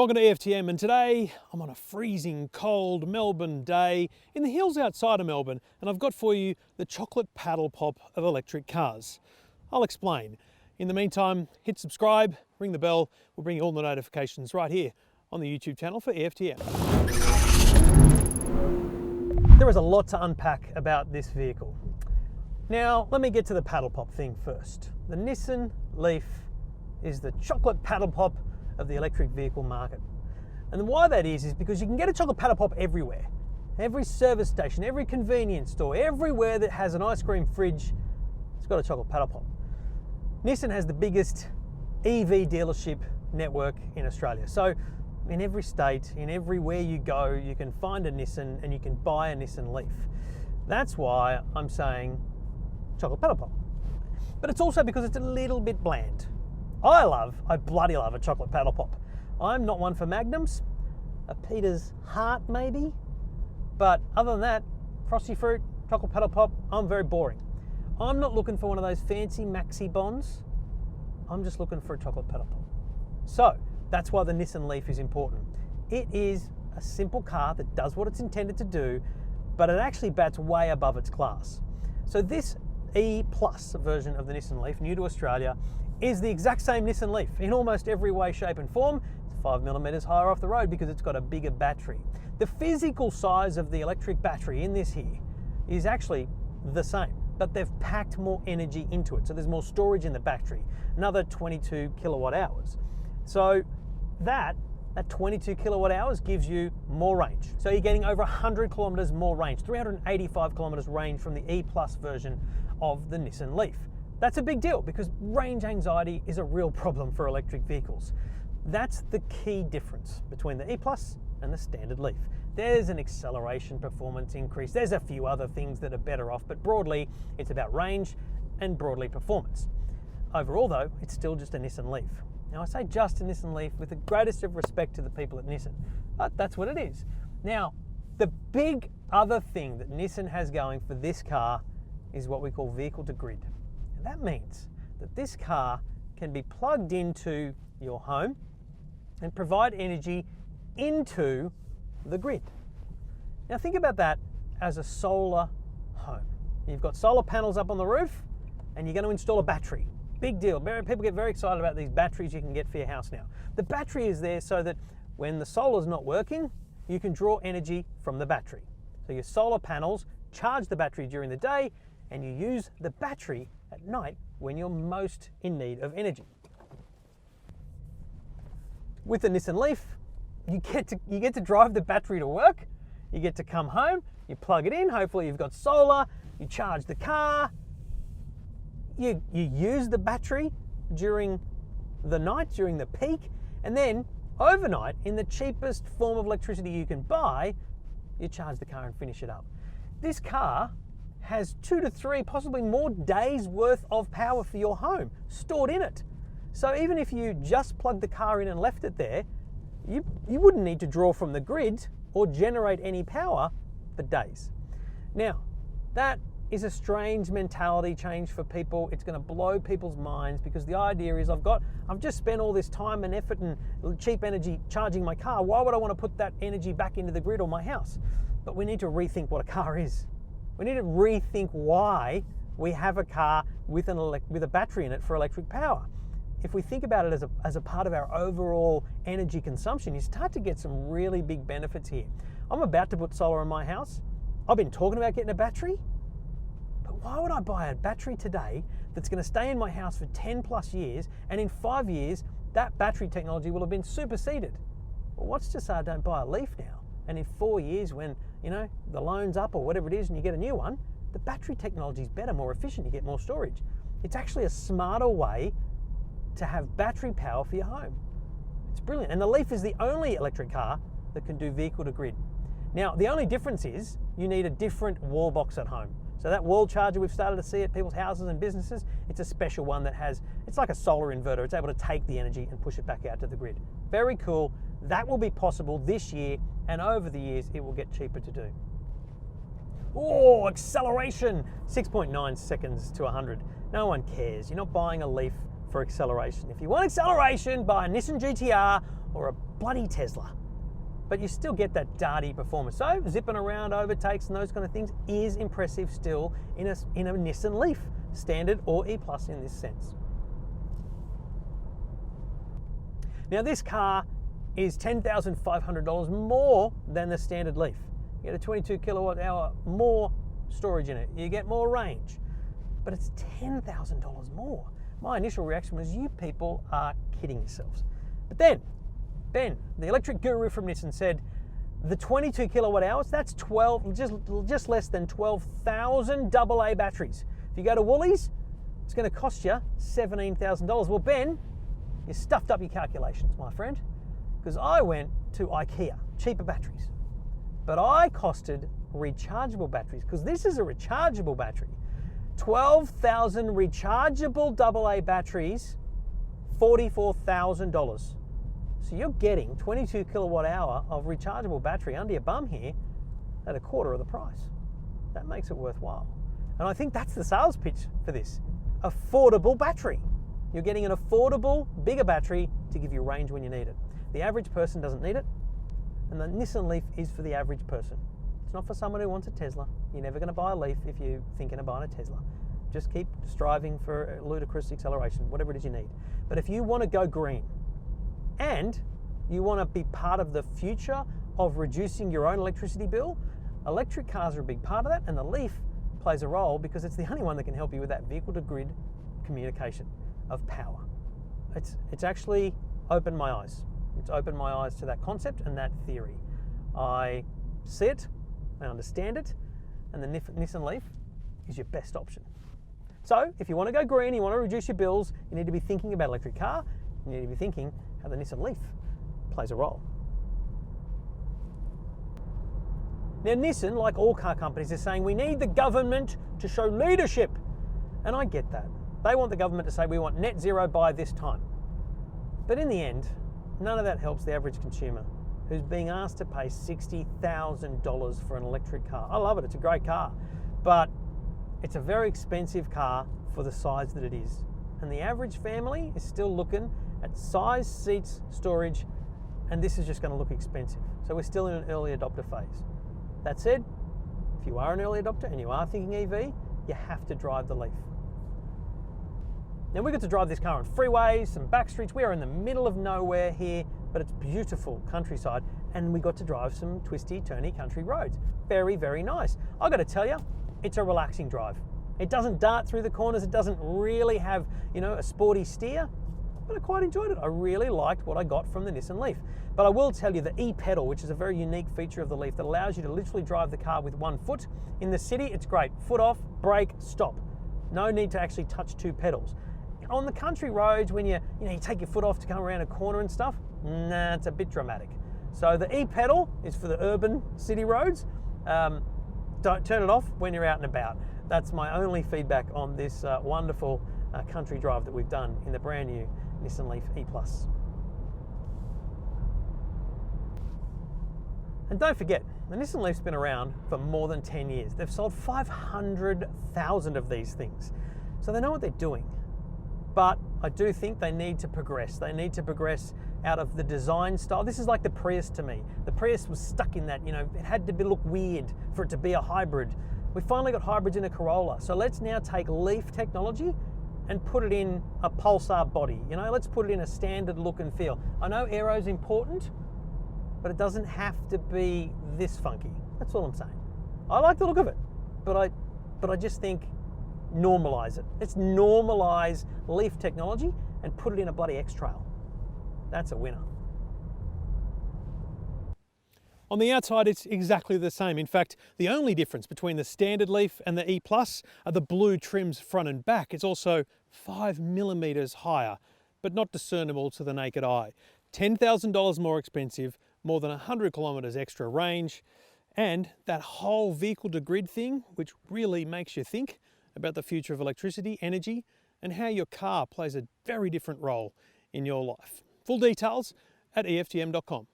Welcome to EFTM, and today I'm on a freezing cold Melbourne day in the hills outside of Melbourne, and I've got for you the chocolate paddle pop of electric cars. I'll explain. In the meantime, hit subscribe, ring the bell, we'll bring you all the notifications right here on the YouTube channel for EFTM. There is a lot to unpack about this vehicle. Now, let me get to the paddle pop thing first. The Nissan Leaf is the chocolate paddle pop of the electric vehicle market. And why that is because you can get a chocolate paddle pop everywhere. Every service station, every convenience store, everywhere that has an ice cream fridge, it's got a chocolate paddle pop. Nissan has the biggest EV dealership network in Australia. So in every state, in everywhere you go, you can find a Nissan and you can buy a Nissan Leaf. That's why I'm saying chocolate paddle pop. But it's also because it's a little bit bland. I bloody love a chocolate paddle pop. I'm not one for magnums, a Peter's Heart maybe, but other than that, frosty fruit, chocolate paddle pop, I'm very boring. I'm not looking for one of those fancy maxi bonds. I'm just looking for a chocolate paddle pop. So that's why the Nissan Leaf is important. It is a simple car that does what it's intended to do, but it actually bats way above its class. So this E+ version of the Nissan Leaf, new to Australia, is the exact same Nissan Leaf in almost every way, shape and form. It's 5mm higher off the road because it's got a bigger battery. The physical size of the electric battery in this here is actually the same, but they've packed more energy into it. So there's more storage in the battery, another 22 kilowatt hours. So that 22 kilowatt hours gives you more range. So you're getting over 100 kilometers more range, 385 kilometers range from the E+ version of the Nissan Leaf. That's a big deal because range anxiety is a real problem for electric vehicles. That's the key difference between the E+ and the standard Leaf. There's an acceleration performance increase. There's a few other things that are better off, but broadly, it's about range and broadly performance. Overall though, it's still just a Nissan Leaf. Now I say just a Nissan Leaf with the greatest of respect to the people at Nissan, but that's what it is. Now, the big other thing that Nissan has going for this car is what we call vehicle to grid. That means that this car can be plugged into your home and provide energy into the grid. Now think about that as a solar home. You've got solar panels up on the roof and you're going to install a battery. Big deal. People get very excited about these batteries you can get for your house now. The battery is there so that when the solar's not working, you can draw energy from the battery. So your solar panels charge the battery during the day and you use the battery at night when you're most in need of energy. With the Nissan Leaf, you get to drive the battery to work, you get to come home, you plug it in, hopefully you've got solar, you charge the car, you use the battery during the night, during the peak, and then overnight, in the cheapest form of electricity you can buy, you charge the car and finish it up. This car has 2 to 3, possibly more days worth of power for your home stored in it. So even if you just plugged the car in and left it there, you wouldn't need to draw from the grid or generate any power for days. Now, that is a strange mentality change for people. It's going to blow people's minds because the idea is I've just spent all this time and effort and cheap energy charging my car. Why would I want to put that energy back into the grid or my house? But we need to rethink what a car is. We need to rethink why we have a car with a battery in it for electric power. If we think about it as a part of our overall energy consumption, you start to get some really big benefits here. I'm about to put solar in my house. I've been talking about getting a battery, but why would I buy a battery today that's going to stay in my house for 10 plus years, and in 5 years, that battery technology will have been superseded? Well, what's to say I don't buy a Leaf now? And in 4 years, when the loan's up or whatever it is and you get a new one, the battery technology is better, more efficient, you get more storage. It's actually a smarter way to have battery power for your home. It's brilliant. And the Leaf is the only electric car that can do vehicle to grid. Now, the only difference is you need a different wall box at home. So that wall charger we've started to see at people's houses and businesses, it's a special one that it's like a solar inverter. It's able to take the energy and push it back out to the grid. Very cool. That will be possible this year, and over the years, it will get cheaper to do. Oh, acceleration! 6.9 seconds to 100. No one cares. You're not buying a Leaf for acceleration. If you want acceleration, buy a Nissan GTR or a bloody Tesla. But you still get that darty performance. So zipping around, overtakes and those kind of things is impressive still in a Nissan Leaf, standard or E+ in this sense. Now this car is $10,500 more than the standard Leaf. You get a 22 kilowatt hour more storage in it. You get more range, but it's $10,000 more. My initial reaction was, you people are kidding yourselves. But then, Ben, the electric guru from Nissan, said the 22 kilowatt hours, that's just less than 12,000 AA batteries. If you go to Woolies, it's going to cost you $17,000. Well, Ben, you stuffed up your calculations, my friend, because I went to IKEA, cheaper batteries. But I costed rechargeable batteries, because this is a rechargeable battery. 12,000 rechargeable AA batteries, $44,000. So you're getting 22 kilowatt hour of rechargeable battery under your bum here at a quarter of the price. That makes it worthwhile. And I think that's the sales pitch for this. Affordable battery. You're getting an affordable, bigger battery to give you range when you need it. The average person doesn't need it, and the Nissan Leaf is for the average person. It's not for someone who wants a Tesla. You're never going to buy a Leaf if you're thinking of buying a Tesla. Just keep striving for ludicrous acceleration, whatever it is you need. But if you want to go green and you want to be part of the future of reducing your own electricity bill, electric cars are a big part of that, and the Leaf plays a role because it's the only one that can help you with that vehicle-to-grid communication of power. It's actually opened my eyes. It's opened my eyes to that concept and that theory. I see it, I understand it, and the Nissan Leaf is your best option. So if you want to go green, you want to reduce your bills, you need to be thinking about electric car, you need to be thinking how the Nissan Leaf plays a role. Now Nissan, like all car companies, is saying we need the government to show leadership. And I get that. They want the government to say we want net zero by this time. But in the end, none of that helps the average consumer who's being asked to pay $60,000 for an electric car. I love it, it's a great car, but it's a very expensive car for the size that it is. And the average family is still looking at size, seats, storage, and this is just going to look expensive. So we're still in an early adopter phase. That said, if you are an early adopter and you are thinking EV, you have to drive the Leaf. Now we got to drive this car on freeways, some back streets. We are in the middle of nowhere here, but it's beautiful countryside, and we got to drive some twisty, turny country roads. Very, very nice. I got to tell you, it's a relaxing drive. It doesn't dart through the corners. It doesn't really have, a sporty steer, but I quite enjoyed it. I really liked what I got from the Nissan Leaf. But I will tell you, the e-pedal, which is a very unique feature of the Leaf that allows you to literally drive the car with one foot. In the city, it's great. Foot off, brake, stop. No need to actually touch two pedals. On the country roads, when you take your foot off to come around a corner and stuff, nah, it's a bit dramatic. So the e-pedal is for the urban city roads. Don't turn it off when you're out and about. That's my only feedback on this wonderful country drive that we've done in the brand new Nissan Leaf E+. And don't forget, the Nissan Leaf's been around for more than 10 years. They've sold 500,000 of these things. So they know what they're doing. But I do think they need to progress. They need to progress out of the design style. This is like the Prius to me. The Prius was stuck in that, it had to look weird for it to be a hybrid. We finally got hybrids in a Corolla. So let's now take Leaf technology and put it in a Pulsar body. Let's put it in a standard look and feel. I know aero's important, but it doesn't have to be this funky. That's all I'm saying. I like the look of it, but I just think normalize it. Let's normalize Leaf technology and put it in a bloody X-Trail. That's a winner. On the outside, it's exactly the same. In fact, the only difference between the standard Leaf and the E+ are the blue trims front and back. It's also 5mm higher, but not discernible to the naked eye. $10,000 more expensive, more than 100 kilometers extra range, and that whole vehicle-to-grid thing, which really makes you think about the future of electricity, energy, and how your car plays a very different role in your life. Full details at EFTM.com.